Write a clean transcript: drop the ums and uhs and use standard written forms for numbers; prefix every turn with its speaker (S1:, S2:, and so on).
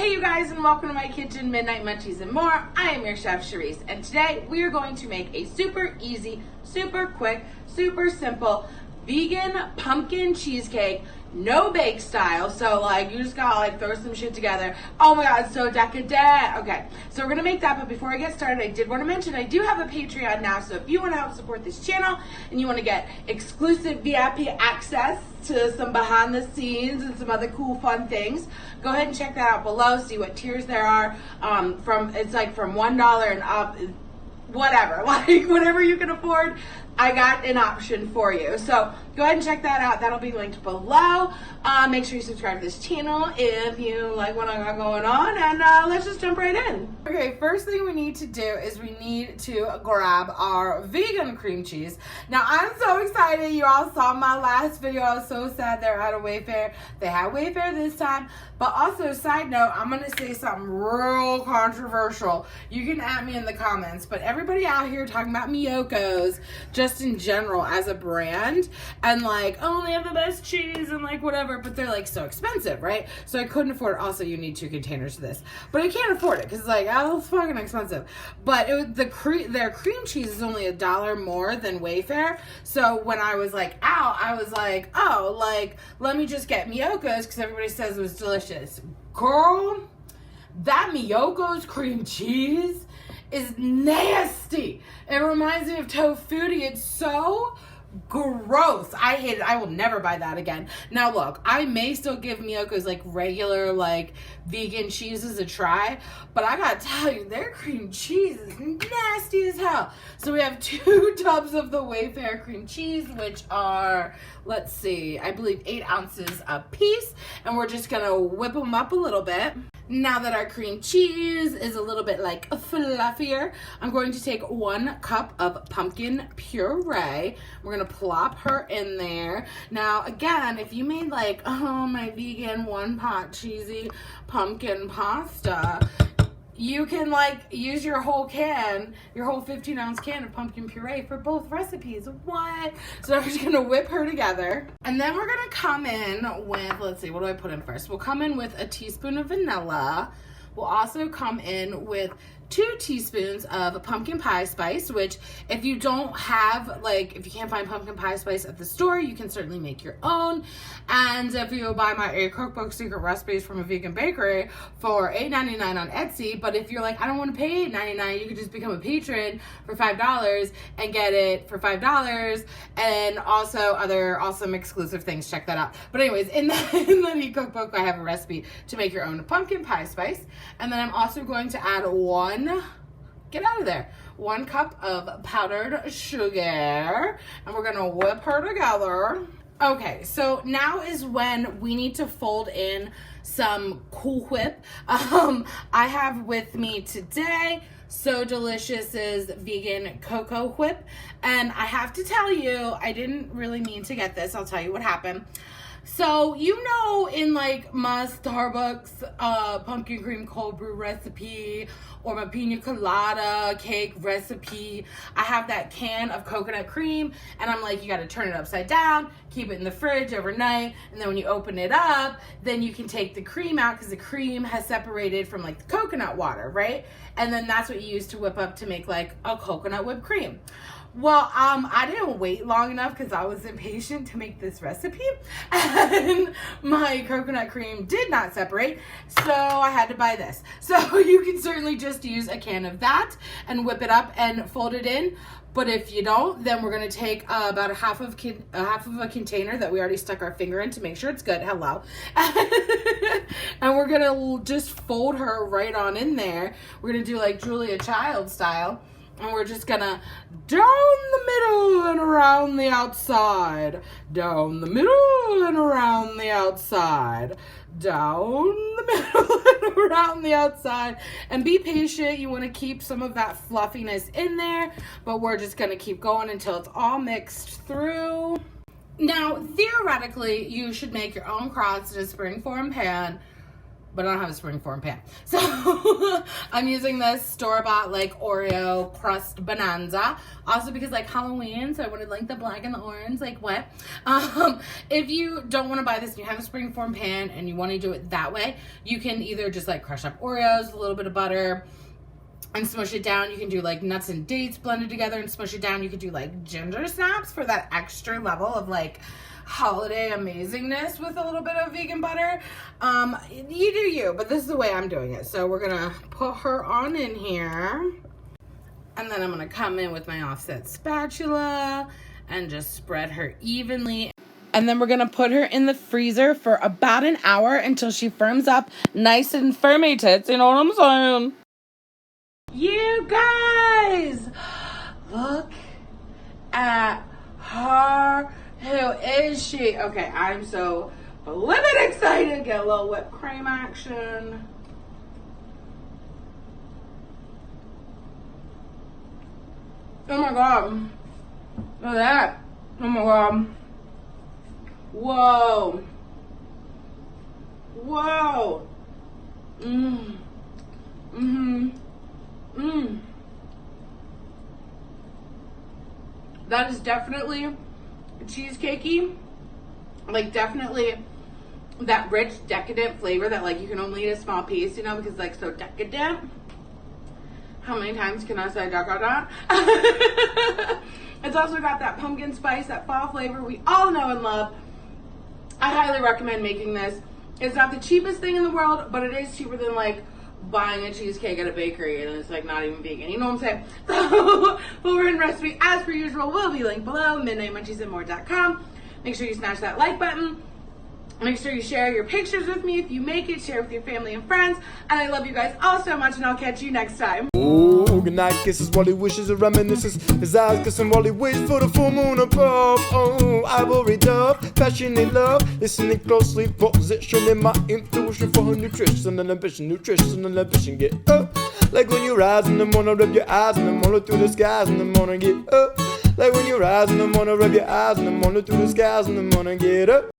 S1: Hey you guys, and welcome to my kitchen, Midnight Munchies and more. I am your chef Charisse, and today we are going to make a super easy, super quick, super simple vegan pumpkin cheesecake, no bake style. So like you just gotta like throw some shit together. Oh my god, it's so decadent. Okay, so we're gonna make that, but before I get started, I did want to mention I do have a Patreon now. So if you want to help support this channel and you want to get exclusive VIP access to some behind the scenes and some other cool fun things, go ahead and check that out below. See what tiers there are. It's like from $1 and up, whatever, like whatever you can afford, I got an option for you. So go ahead and check that out. That'll be linked below. Make sure you subscribe to this channel if you like what I got going on, and let's just jump right in. Okay, first thing we need to do is we need to grab our vegan cream cheese. Now I'm so excited. You all saw my last video. I was so sad they're out of Wayfair. They had Wayfair this time. But also, side note, I'm going to say something real controversial. You can at me in the comments, but everybody out here talking about Miyoko's just in general as a brand, and like, oh, they have the best cheese and like whatever, but they're like so expensive, right? So I couldn't afford it. Also, you need 2 containers of this, but I can't afford it because it's like, oh, it's fucking expensive. But their cream cheese is only $1 more than Wayfair. So when I was like out, I was like, oh, like let me just get Miyoko's because everybody says it was delicious. Girl, that Miyoko's cream cheese is nasty. It reminds me of tofutti. It's so gross. I hate it. I will never buy that again. Now look, I may still give Miyoko's like regular like vegan cheeses a try, but I gotta tell you, their cream cheese is nasty as hell. So we have 2 tubs of the Wayfair cream cheese, which are, let's see, I believe 8 ounces a piece, and we're just gonna whip them up a little bit. Now that our cream cheese is a little bit like fluffier, I'm going to take 1 cup of pumpkin puree. We're going to plop her in there. Now, again, if you made like, oh, my vegan 1-pot cheesy pumpkin pasta, you can like use your whole 15-ounce can of pumpkin puree for both recipes. What? So I'm just gonna whip her together. And then we're gonna come in with, let's see, what do I put in first? We'll come in with a teaspoon of vanilla. We'll also come in with 2 teaspoons of pumpkin pie spice, which if you don't have, like, if you can't find pumpkin pie spice at the store, you can certainly make your own. And if you buy my ecookbook secret recipes from a vegan bakery for $8.99 on Etsy, but if you're like, I don't want to pay $8.99, you could just become a patron for $5 and get it for $5, and also other awesome exclusive things. Check that out. But anyways, in the ecookbook, I have a recipe to make your own pumpkin pie spice. And then I'm also going to add 1 cup of powdered sugar, and we're gonna whip her together. Okay, so now is when we need to fold in some Cool Whip. I have with me today So Delicious's vegan cocoa whip, and I have to tell you, I didn't really mean to get this. I'll tell you what happened. So, you know, in like my Starbucks pumpkin cream cold brew recipe or my pina colada cake recipe, I have that can of coconut cream, and I'm like, you got to turn it upside down, keep it in the fridge overnight, and then when you open it up, then you can take the cream out because the cream has separated from like the coconut water, right? And then that's what you use to whip up to make like a coconut whipped cream. Well, I didn't wait long enough because I was impatient to make this recipe, and my coconut cream did not separate, so I had to buy this. So you can certainly just use a can of that and whip it up and fold it in. But if you don't, then we're going to take about a half of a container that we already stuck our finger in to make sure it's good. Hello. And we're going to just fold her right on in there. We're going to do like Julia Child style. And we're just gonna down the middle and around the outside. Down the middle and around the outside. Down the middle and around the outside. And be patient. You want to keep some of that fluffiness in there. But we're just gonna keep going until it's all mixed through. Now, theoretically, you should make your own crust in a springform pan. but I don't have a springform pan. So I'm using this store-bought like Oreo crust bonanza. Also because like Halloween, so I wanted like the black and the orange, like what? If you don't want to buy this and you have a springform pan and you want to do it that way, you can either just like crush up Oreos, a little bit of butter, and smush it down. You can do like nuts and dates blended together and smush it down. You could do like ginger snaps for that extra level of like holiday amazingness with a little bit of vegan butter. You do you, but this is the way I'm doing it. So we're gonna put her on in here, and then I'm gonna come in with my offset spatula and just spread her evenly. And then we're gonna put her in the freezer for about an hour until she firms up nice and firmy tits, you know what I'm saying? You guys, look at her. Who is she? Okay, I'm so flippin' excited. Get a little whipped cream action. Oh my god. Look at that. Oh my god. Whoa. Whoa. That is definitely cheesecakey, like definitely that rich decadent flavor that like you can only eat a small piece, you know, because like so decadent. How many times can I say decadent? It's also got that pumpkin spice, that fall flavor we all know and love. I highly recommend making this. It's not the cheapest thing in the world, but it is cheaper than like buying a cheesecake at a bakery, and it's like not even vegan, you know what I'm saying? So full written recipe as per usual will be linked below, midnightmunchiesandmore.com. Make sure you smash that like button. Make sure you share your pictures with me if you make it. Share with your family and friends. And I love you guys all so much, and I'll catch you next time.
S2: Oh, good night kisses while he wishes and reminisces. His eyes kissing while he waits for the full moon above. Oh, ivory dove, passionate love. Listening closely, positioning my intuition for her nutrition and ambition. Nutrition and ambition, get up. Like when you rise in the morning, rub your eyes in the morning through the skies in the morning, get up. Like when you rise in the morning, rub your eyes in the morning through the skies in the morning, get up.